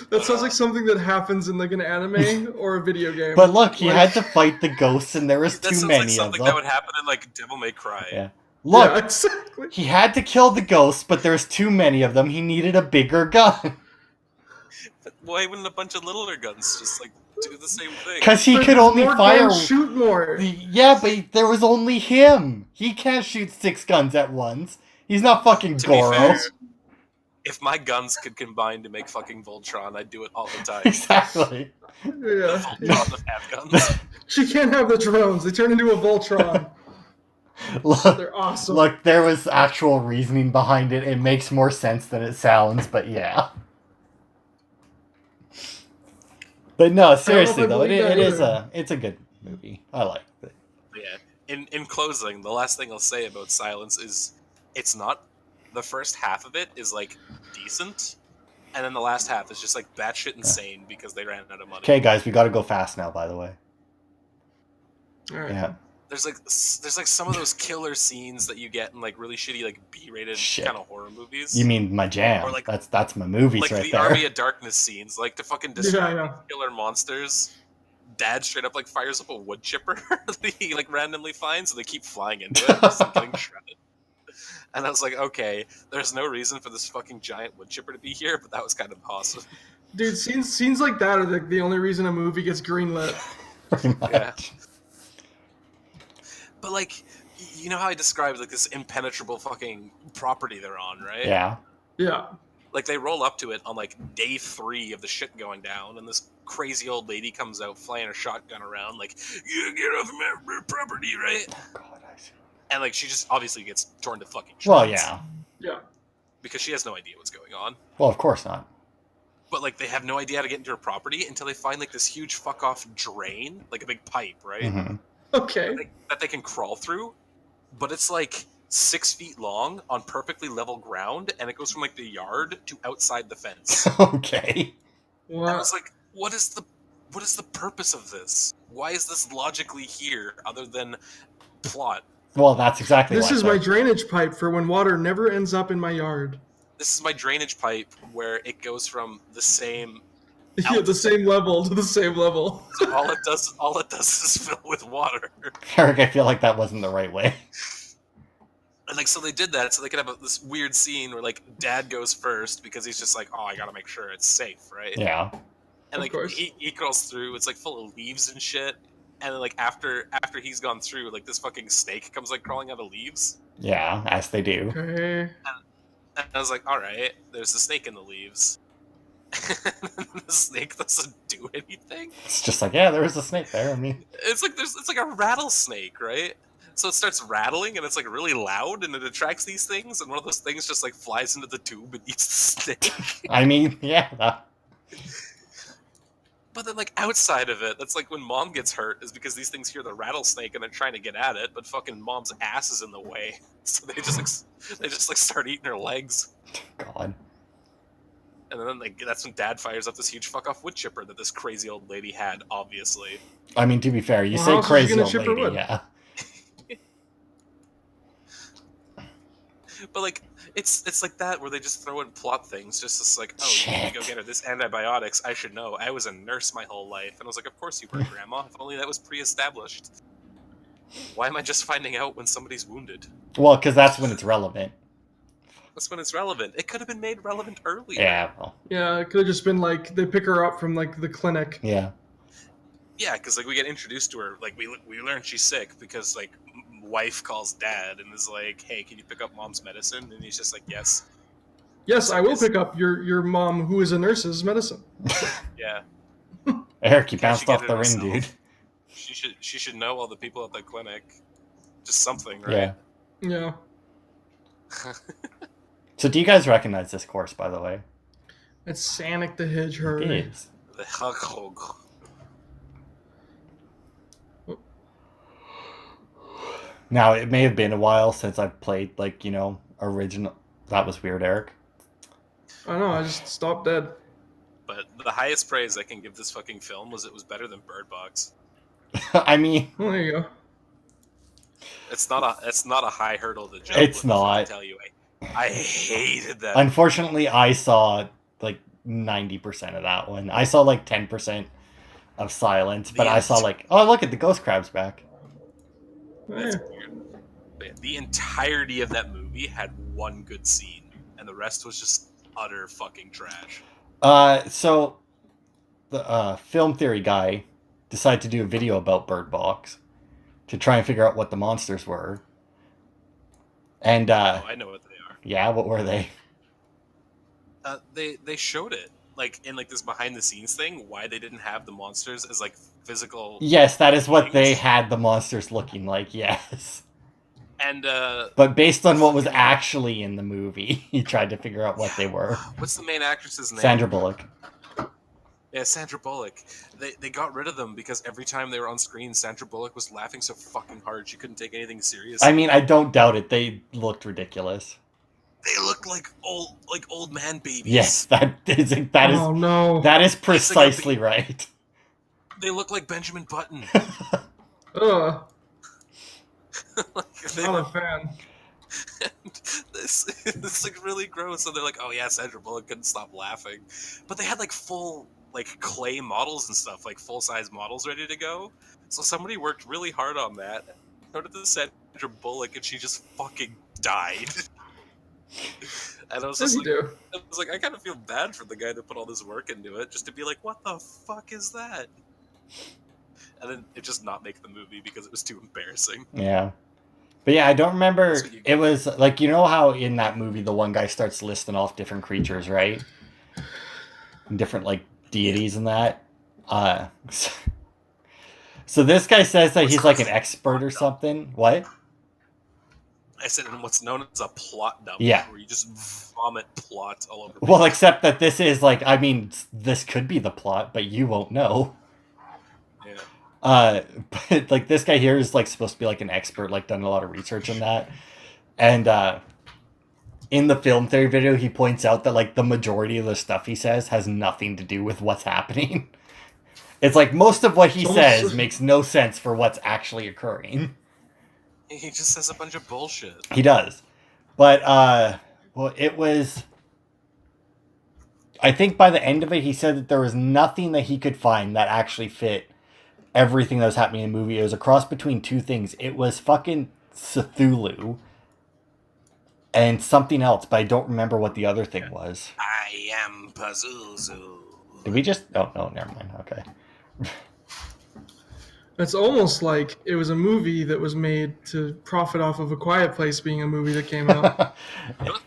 S1: that sounds like something that happens in like an anime or a video game.
S2: But look, he
S1: Like-
S2: had to fight the ghosts, and there was
S3: That
S2: too
S3: sounds
S2: many
S3: like
S2: of
S3: something
S2: them.
S3: that would happen in like Devil May Cry.
S2: Yeah. Look,
S1: Yeah, exactly.
S2: he had to kill the ghosts, but there's too many of them. He needed a bigger gun.
S3: But why wouldn't a bunch of littler guns just like do the same thing?
S2: Because he
S1: But
S2: could only
S1: more
S2: fire.
S1: guns shoot more.
S2: Yeah, but there was only him. He can't shoot 6 guns at once. He's not fucking
S3: To be
S2: Goro.
S3: fair, if my guns could combine to make fucking Voltron, I'd do it all the time.
S2: Exactly.
S1: Yeah.
S3: Voltron of handguns.
S1: She can't have the drones. They turn into a Voltron.
S2: Look,
S1: They're awesome.
S2: look, there was actual reasoning behind it. It makes more sense than it sounds, but yeah. But no, seriously though,
S1: believe that
S2: it's a good movie. I like it.
S3: Yeah. In closing, the last thing I'll say about Silence is it's not the first half of it is like decent, and then the last half is just like batshit insane because they ran out of money.
S2: Okay, guys, we got to go fast now. By the way,
S1: All right.
S2: yeah.
S3: There's like some of those killer scenes that you get in like really shitty like B-rated
S2: Shit.
S3: kind of horror movies.
S2: You mean my jam?
S3: Or like-
S2: that's my movies
S3: like
S2: right
S3: the
S2: there.
S3: Army of Darkness scenes, like to fucking destroy
S1: Yeah.
S3: killer monsters. Dad straight up like fires up a wood chipper that he like randomly finds, and they keep flying into it, just like, getting shredded. And I was like, okay, there's no reason for this fucking giant wood chipper to be here, but that was kind of awesome.
S1: Dude, scenes like that are the only reason a movie gets greenlit.
S2: Pretty much.
S3: Yeah. But like, you know how I described like this impenetrable fucking property they're on, right?
S2: Yeah.
S1: Yeah.
S3: Like they roll up to it on like day 3 of the shit going down, and this crazy old lady comes out flying her shotgun around, like, "You get off my property, right?"
S2: Oh, God, I see.
S3: And like she just obviously gets torn to fucking shreds.
S2: Well, yeah.
S1: Yeah.
S3: Because she has no idea what's going on.
S2: Well, of course not.
S3: But like they have no idea how to get into her property until they find like this huge fuck off drain, like a big pipe, right?
S2: hmm
S1: Okay.
S3: That they can crawl through. But it's like 6 feet long on perfectly level ground, and it goes from like the yard to outside the fence.
S2: Okay.
S3: And I
S1: Wow.
S3: was like, what is the purpose of this? Why is this logically here other than plot?
S2: Well, that's exactly.
S1: This
S2: why
S1: is
S2: I
S1: my
S2: thought-
S1: drainage pipe for when water never ends up in my yard.
S3: This is my drainage pipe where it goes from the same.
S1: Yeah, the same level to the same level.
S3: So all it does is fill with water.
S2: Eric, I feel like that wasn't the right way.
S3: And like, so they did that so they could have this weird scene where like Dad goes first because he's just like, oh, I gotta make sure it's safe, right?
S2: Yeah.
S3: And
S1: Of
S3: like
S1: course.
S3: he crawls through, it's like full of leaves and shit. And then like after he's gone through, like this fucking snake comes like crawling out of leaves.
S2: Yeah, as they do.
S1: Okay.
S3: And I was like, all right, there's a snake in the leaves. The snake doesn't do anything.
S2: It's just like, yeah, there is a snake there. I mean,
S3: It's like a rattlesnake, right? So it starts rattling and it's like really loud and it attracts these things, and one of those things just like flies into the tube and eats the snake.
S2: yeah.
S3: But then like outside of it, that's like when Mom gets hurt is because these things hear the rattlesnake and they're trying to get at it, but fucking Mom's ass is in the way. So they just start eating her legs.
S2: God.
S3: And then like that's when Dad fires up this huge fuck off wood chipper that this crazy old lady had, obviously.
S2: I mean, to be fair, you
S1: Well,
S2: say
S1: how else is she
S2: crazy
S1: gonna
S2: old
S1: chip her
S2: lady,
S1: wood?
S2: yeah.
S3: But like it's like that where they just throw in plot things, just like, oh, you need to go
S2: Shit.
S3: get her this antibiotics. I should know. I was a nurse my whole life, and I was like, of course you were, Grandma. If only that was pre-established. Why am I just finding out when somebody's wounded?
S2: Well, because that's when it's relevant.
S3: That's when it's relevant. It could have been made relevant earlier.
S2: Yeah. Well,
S1: Yeah, it could have just been like they pick her up from like the clinic.
S2: yeah.
S3: Yeah, because like we get introduced to her, like we learn she's sick because like wife calls Dad and is like, hey, can you pick up Mom's medicine? And he's just like, yes.
S1: Yes, I will pick up your mom, who is a nurse's medicine.
S3: Yeah.
S2: Eric, you
S3: Can't
S2: bounced
S3: she get
S2: off
S3: it
S2: the ring,
S3: herself?
S2: dude.
S3: She should know all the people at the clinic. Just something, right?
S2: Yeah.
S1: Yeah,
S2: So, do you guys recognize this course, by the way?
S1: it's Sonic the Hedgehog.
S2: It is.
S3: The Hedgehog.
S2: Now, it may have been a while since I've played, like, original. That was weird, Eric.
S1: I know. I just stopped dead.
S3: But the highest praise I can give this fucking film was it was better than Bird Box.
S2: I mean,
S1: Well, there you go.
S3: It's not a high hurdle to jump.
S2: It's
S3: let me fucking
S2: not.
S3: tell you, I hated that.
S2: Unfortunately, I saw like 90% of that one. I saw like 10% of Silence, but I saw like, oh, look at the ghost crab's back.
S3: That's
S1: Eh.
S3: weird. But the entirety of that movie had one good scene, and the rest was just utter fucking trash.
S2: So the film theory guy decided to do a video about Bird Box to try and figure out what the monsters were. And
S3: Oh, I know what they are.
S2: yeah, what were they?
S3: They showed it like in like this behind the scenes thing why they didn't have the monsters as like physical.
S2: Yes, that is what they
S3: things.
S2: had the monsters looking like. Yes.
S3: And
S2: But based on what was actually in the movie, he tried to figure out what they were.
S3: what's the main actress's name?
S2: Sandra Bullock.
S3: Yeah, Sandra Bullock. They got rid of them because every time they were on screen, Sandra Bullock was laughing so fucking hard she couldn't take anything serious.
S2: I mean, I don't doubt it. They looked ridiculous.
S3: They look like old man babies.
S2: Yes, that is
S1: Oh no.
S2: that is precisely right.
S3: They look like Benjamin Button.
S1: Ugh.
S3: Like, they
S1: Not a
S3: look-
S1: fan.
S3: this like really gross. And they're like, oh yeah, Sandra Bullock couldn't stop laughing, but they had like full like clay models and stuff, like full size models ready to go. So somebody worked really hard on that. So did the Sandra Bullock, and she just fucking died. And I was
S1: Yes,
S3: just
S1: you
S3: like,
S1: do.
S3: I kind of feel bad for the guy that put all this work into it, just to be like, what the fuck is that? And then it just not make the movie because it was too embarrassing.
S2: Yeah. But yeah, I don't remember.
S3: That's what you
S2: It
S3: get.
S2: was like, you know how in that movie the one guy starts listing off different creatures, right? And different like deities and that. So this guy says that he's like an expert or something. What?
S3: I said, in what's known as a plot dump,
S2: Yeah.
S3: where you just vomit plot all over.
S2: Well, except that this is like, I mean, this could be the plot, but you won't know.
S3: Yeah.
S2: But like this guy here is like supposed to be like an expert, like done a lot of research on that. And in the film theory video, he points out that like the majority of the stuff he says has nothing to do with what's happening. It's like most of what he
S1: It's
S2: says
S1: almost-
S2: makes no sense for what's actually occurring.
S3: He just says a bunch of bullshit.
S2: He does. But well, it was, I think by the end of it he said that there was nothing that he could find that actually fit everything that was happening in the movie. It was a cross between two things. It was fucking Cthulhu and something else, but I don't remember what the other thing was.
S3: I am Pazuzu.
S2: Did we just, oh no, never mind. Okay.
S1: It's almost like it was a movie that was made to profit off of A Quiet Place being a movie that came out.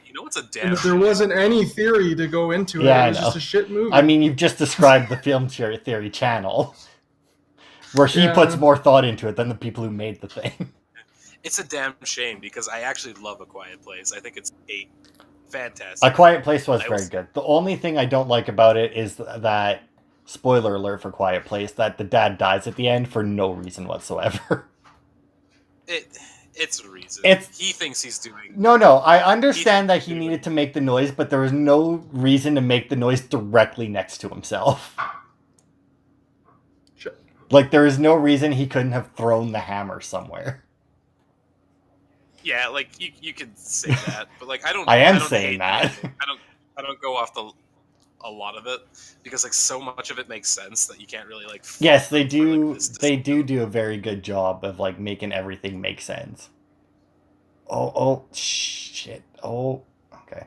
S3: You know what's a
S1: And
S3: damn
S1: if there wasn't any theory to go into it,
S2: Yeah, I
S1: it was just
S2: know.
S1: a shit movie.
S2: I mean, you've just described the film theory channel where he
S1: Yeah.
S2: puts more thought into it than the people who made the thing.
S3: It's a damn shame because I actually love A Quiet Place. I think it's a
S2: A
S3: fantastic.
S2: Quiet Place was
S3: I
S2: very
S3: was-
S2: good. The only thing I don't like about it is that, spoiler alert for Quiet Place, that the dad dies at the end for no reason whatsoever.
S3: It's a reason.
S2: It's-
S3: He thinks he's doing.
S2: No, I understand that he needed to make the noise, but there was no reason to make the noise directly next to himself.
S1: Shit.
S2: Like, there is no reason he couldn't have thrown the hammer somewhere.
S3: Yeah, like you could say that, but like I don't.
S2: I am
S3: don't
S2: saying
S3: hate
S2: that.
S3: anything. I don't go off a lot of it because like so much of it makes sense that you can't really like.
S2: Yes, they
S3: for,
S2: do.
S3: like, this
S2: They do a very good job of like making everything make sense. Oh, shit. Oh, okay.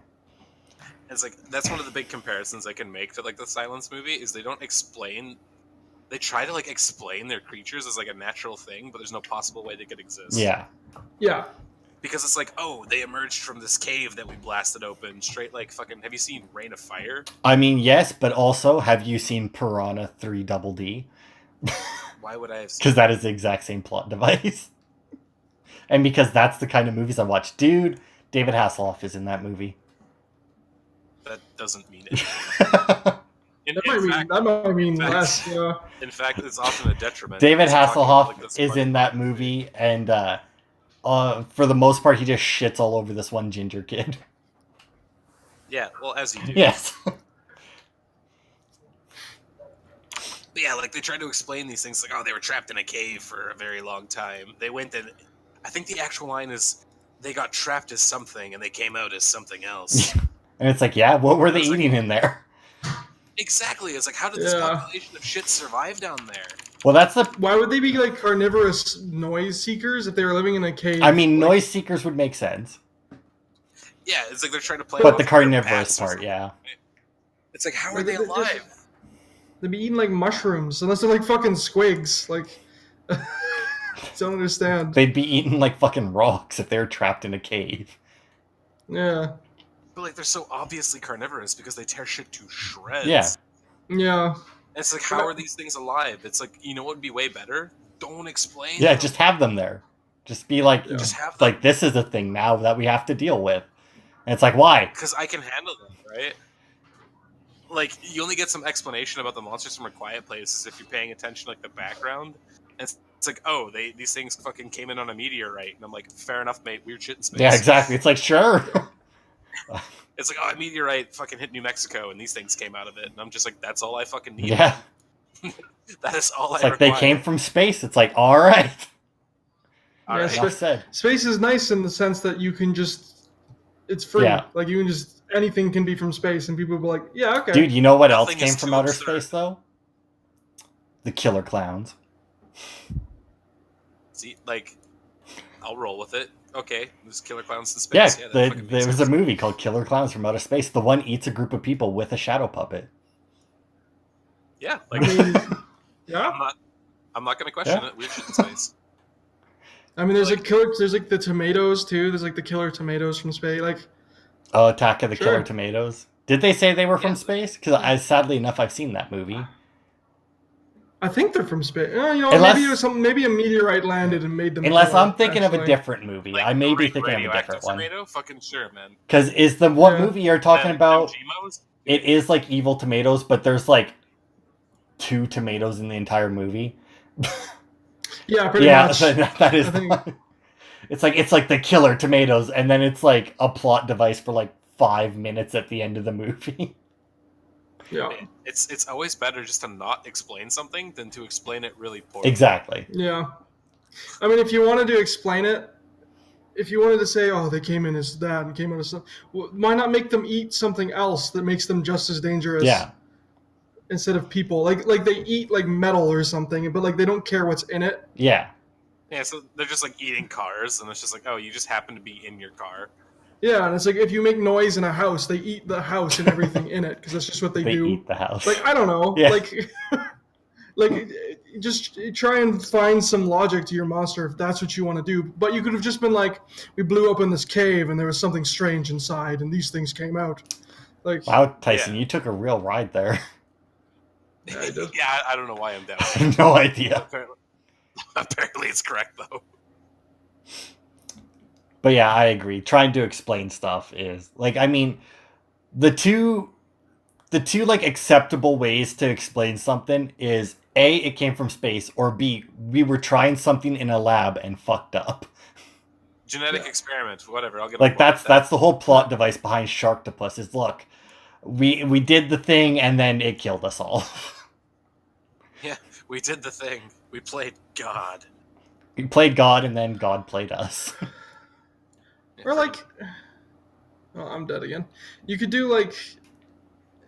S3: It's like that's one of the big comparisons I can make to like the Silence movie is they don't explain. They try to like explain their creatures as like a natural thing, but there's no possible way they could exist.
S2: Yeah.
S1: Yeah.
S3: Because it's like, oh, they emerged from this cave that we blasted open, straight like fucking. Have you seen Rain of Fire?
S2: I mean, yes, but also, have you seen Piranha 3 Double D?
S3: Why would I have seen
S2: Because that is the exact same plot device. And because that's the kind of movies I watch. Dude, David Hasselhoff is in that movie.
S3: that? Doesn't mean it.
S1: That might mean
S3: fact-
S1: less. Yeah.
S3: In fact, it's often a detriment.
S2: David
S3: It's talking about, like,
S2: Hasselhoff
S3: this
S2: is
S3: fucking-
S2: in that movie, and for the most part, he just shits all over this one ginger kid.
S3: Yeah, well, as you do.
S2: Yes.
S3: But yeah, like they tried to explain these things, like, oh, they were trapped in a cave for a very long time. They went and I think the actual line is they got trapped as something and they came out as something else.
S2: And it's like, yeah, what were they
S3: It's like-
S2: eating in there?
S3: Exactly. It's like, how did this
S1: Yeah.
S3: population of shit survive down there?
S2: Well, that's the.
S1: Why would they be like carnivorous noise seekers if they were living in a cave?
S2: I mean,
S1: Like,
S2: noise seekers would make sense,
S3: Yeah, it's like they're trying to play.
S2: but
S3: off
S2: the
S3: their
S2: carnivorous
S3: past or
S2: part,
S3: something.
S2: yeah.
S3: It's like, how are
S1: Like,
S3: they
S1: they just-
S3: alive?
S1: They'd be eating like mushrooms, unless they're like fucking squigs. Like, don't understand.
S2: They'd be eating like fucking rocks if they were trapped in a cave.
S1: Yeah,
S3: But like, they're so obviously carnivorous because they tear shit to shreds.
S2: Yeah.
S1: yeah.
S3: And it's like, how are these things alive? It's like, you know what would be way better? Don't explain.
S2: Yeah,
S3: them.
S2: just have them there. Just be like,
S1: Yeah.
S3: Just have them.
S2: like this is a thing now that we have to deal with. And it's like, why?
S3: Because I can handle them, right? Like, you only get some explanation about the monsters from A Quiet Place if you're paying attention, like, the background. And it's like, oh, these things fucking came in on a meteorite. And I'm like, fair enough, mate, weird shit in space.
S2: Yeah, exactly. It's like, sure.
S3: It's like, oh, a meteorite fucking hit New Mexico, and these things came out of it. And I'm just like, that's all I fucking need.
S2: Yeah.
S3: That is all
S2: It's
S3: I
S2: like they
S3: require.
S2: came from space. It's like, all right.
S3: All
S1: Yeah,
S3: right.
S1: so-
S2: Enough said.
S1: Space is nice in the sense that you can just, it's free.
S2: Yeah.
S1: Like you can just, anything can be from space, and people will be like, yeah, okay.
S2: Dude, you know what else
S3: Nothing
S2: came
S3: is
S2: from
S3: too
S2: outer
S3: absurd.
S2: space, though? The killer clowns.
S3: See, like, I'll roll with it. Okay, there's killer clowns in
S2: Yeah,
S3: space. Yeah, that fucking makes
S2: there was a
S3: sense.
S2: movie called Killer Clowns from Outer Space. The one eats a group of people with a shadow puppet.
S3: Yeah,
S1: I
S3: like,
S1: mean, yeah.
S3: I'm not gonna question
S2: Yeah.
S3: it. Weird shit in space.
S1: I mean, there's
S3: Like-
S1: like killer. There's like the tomatoes too. There's like the killer tomatoes from space. Like,
S2: Oh, Attack of the
S1: Sure.
S2: Killer Tomatoes. Did they say they were from
S3: Yeah.
S2: space? Because I, sadly enough, I've seen that movie.
S1: I think they're from space. You know,
S2: Unless-
S1: maybe it was something. Maybe a meteorite landed and made them.
S2: Unless
S1: killer,
S2: I'm thinking of a
S1: actually.
S2: different movie.
S3: Like,
S2: I may be
S3: ra-
S2: thinking of a
S3: radioactive
S2: different one.
S3: Tomato? Fucking sure, man.
S2: Because is the what
S1: Yeah.
S2: movie you're talking
S3: Them
S2: about?
S3: Gmos?
S2: It is like evil tomatoes, but there's like 2 tomatoes in the entire movie.
S1: Yeah, pretty
S2: Yeah,
S1: much.
S2: so that is.
S1: I think-
S2: It's like the killer tomatoes, and then it's like a plot device for like 5 minutes at the end of the movie.
S1: Yeah,
S3: It's always better just to not explain something than to explain it really poorly.
S2: Exactly.
S1: yeah. I mean, if you wanted to explain it, if you wanted to say, "Oh, they came in as that and came out as something," why not make them eat something else that makes them just as dangerous?
S2: Yeah.
S1: Instead of people, like they eat like metal or something, but like they don't care what's in it.
S2: Yeah.
S3: Yeah, so they're just like eating cars, and it's just like, oh, you just happen to be in your car.
S1: Yeah, and it's like if you make noise in a house, they eat the house and everything in it because that's just what they
S2: They
S1: do.
S2: eat the house.
S1: Like I don't know,
S2: Yeah.
S1: like just try and find some logic to your monster if that's what you want to do. But you could have just been like, we blew up in this cave and there was something strange inside, and these things came out. Like,
S2: Wow, Tyson, you took a real ride there.
S1: Yeah, I did.
S3: Yeah, I don't know why I'm down.
S2: I have no idea.
S3: Apparently it's correct though.
S2: But yeah, I agree. Trying to explain stuff is like, I mean, the two like acceptable ways to explain something is A, it came from space, or B, we were trying something in a lab and fucked up.
S3: Genetic
S1: Yeah.
S3: experiment, whatever. I'll get
S2: Like
S3: on board with that.
S2: that's the whole plot device behind Sharktopus is look, we did the thing and then it killed us all.
S3: We did the thing. We played God.
S2: We played God and then God played us.
S1: or like, oh, I'm dead again. You could do like,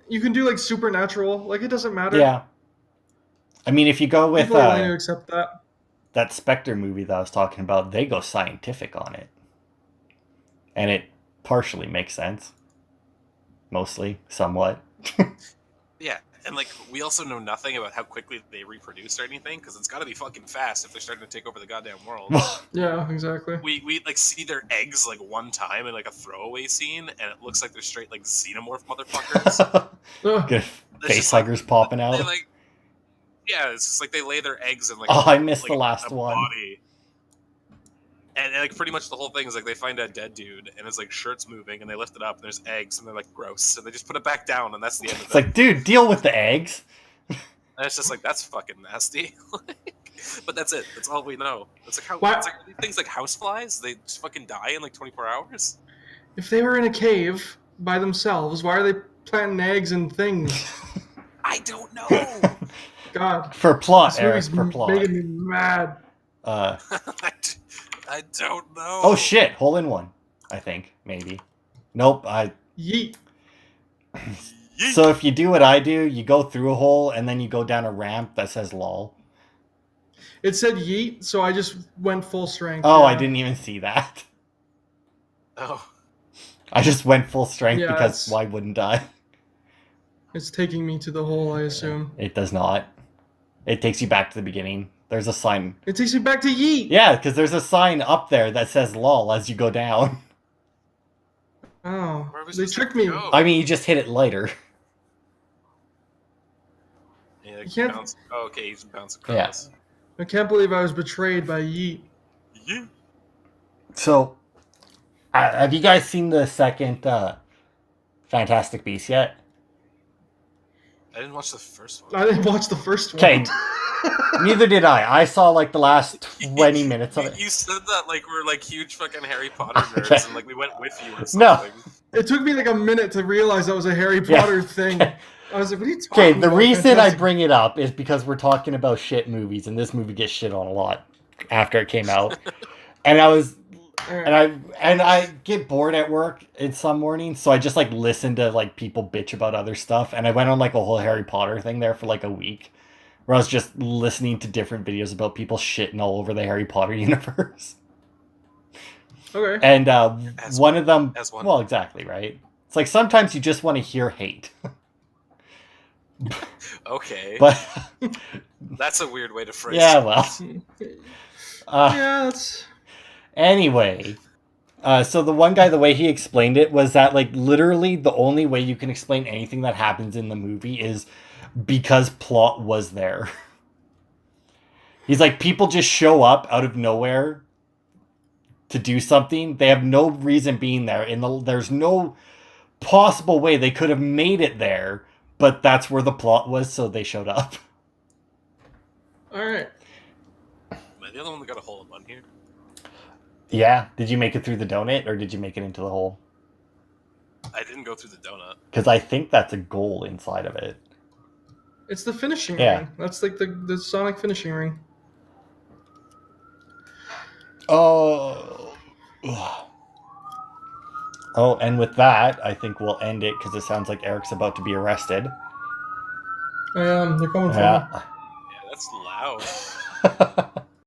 S1: you can do like supernatural. Like it doesn't matter.
S2: Yeah. I mean, if you go with
S1: People are willing to accept that.
S2: that Spectre movie that I was talking about, they go scientific on it. And it partially makes sense. Mostly, somewhat.
S3: Yeah, and like we also know nothing about how quickly they reproduce or anything because it's got to be fucking fast if they're starting to take over the goddamn world.
S1: Yeah, exactly.
S3: we like see their eggs like one time in like a throwaway scene, and it looks like they're straight like xenomorph motherfuckers.
S1: Ugh.
S2: Good
S3: It's
S2: face
S3: just, like,
S2: huggers popping out.
S3: They like, yeah, it's just like they lay their eggs in like.
S2: Oh, I missed
S3: like,
S2: the last
S3: a
S2: one.
S3: Body. And like pretty much the whole thing is like they find a dead dude and his like shirt's moving and they lift it up and there's eggs and they're like gross and they just put it back down and that's the end of
S2: It's
S3: it.
S2: like, dude, deal with the eggs.
S3: And it's just like that's fucking nasty. But that's it. That's all we know. It's like how
S1: Why-
S3: it's like things like houseflies. They just fucking die in like 24 hours.
S1: If they were in a cave by themselves? Why are they planting eggs and things?
S3: I don't know.
S1: God,
S2: For plot,
S1: this
S2: Eric.
S1: movie's
S2: For plot.
S1: making me mad.
S2: Uh,
S3: I don't know.
S2: oh shit! Hole in one. I think maybe. Nope.
S1: Yeet.
S3: Yeet.
S2: So if you do what I do, you go through a hole and then you go down a ramp that says "lol."
S1: It said yeet, so I just went full strength.
S2: Oh,
S1: yeah.
S2: I didn't even see that.
S3: Oh,
S2: I just went full strength
S1: Yeah,
S2: because
S1: it's-
S2: why wouldn't I?
S1: It's taking me to the hole, I assume.
S2: It does not. It takes you back to the beginning. There's a sign.
S1: It takes me back to yeet.
S2: Yeah, because there's a sign up there that says "lol" as you go down.
S1: Oh,
S3: where was
S1: they
S3: this
S1: tricked
S3: gonna
S1: me.
S3: go?
S2: I mean, you just hit it lighter.
S3: Yeah,
S1: You can't-
S3: bounce. Oh, okay, he's bouncing
S2: Yeah.
S3: across.
S1: I can't believe I was betrayed by yeet.
S3: Yeah.
S2: So, have you guys seen the second Fantastic Beasts yet?
S3: I didn't watch the first one.
S1: I didn't watch the first one.
S2: Okay. Neither did I. I saw like the last 20 minutes of
S3: You,
S2: it.
S3: you said that like we're like huge fucking Harry Potter nerds,
S2: Okay.
S3: and like we went with you or
S2: No.
S3: something.
S1: It took me like a minute to realize that was a Harry
S2: Yeah.
S1: Potter thing. I was like, what are you talking
S2: Okay,
S1: about?
S2: the reason I
S1: Fantastic-
S2: bring it up is because we're talking about shit movies, and this movie gets shit on a lot after it came out. And I was,
S1: Alright.
S2: and I get bored at work in some mornings, so I just like listen to like people bitch about other stuff, and I went on like a whole Harry Potter thing there for like a week, where I was just listening to different videos about people shitting all over the Harry Potter universe.
S1: Okay.
S2: And
S3: As
S2: one of them,
S3: as one.
S2: well, exactly right. It's like sometimes you just want to hear hate,
S3: Okay,
S2: but
S3: that's a weird way to phrase.
S2: yeah,
S3: it.
S2: well.
S1: Yeah, that's...
S2: Anyway, so the one guy, the way he explained it was that, like, literally the only way you can explain anything that happens in the movie is because plot was there. He's like, people just show up out of nowhere to do something. They have no reason being there. There's no possible way they could have made it there, but that's where the plot was, so they showed up.
S1: Alright.
S3: Am I the only one that got a hole in one here?
S2: Yeah. Did you make it through the donut, or did you make it into the hole?
S3: I didn't go through the donut.
S2: Because I think that's a goal inside of it.
S1: It's the finishing
S2: Yeah.
S1: ring. That's like the Sonic finishing ring.
S2: Oh. Oh, and with that, I think we'll end it because it sounds like Eric's about to be arrested.
S1: They're coming for me.
S2: Yeah.
S3: Yeah, that's loud.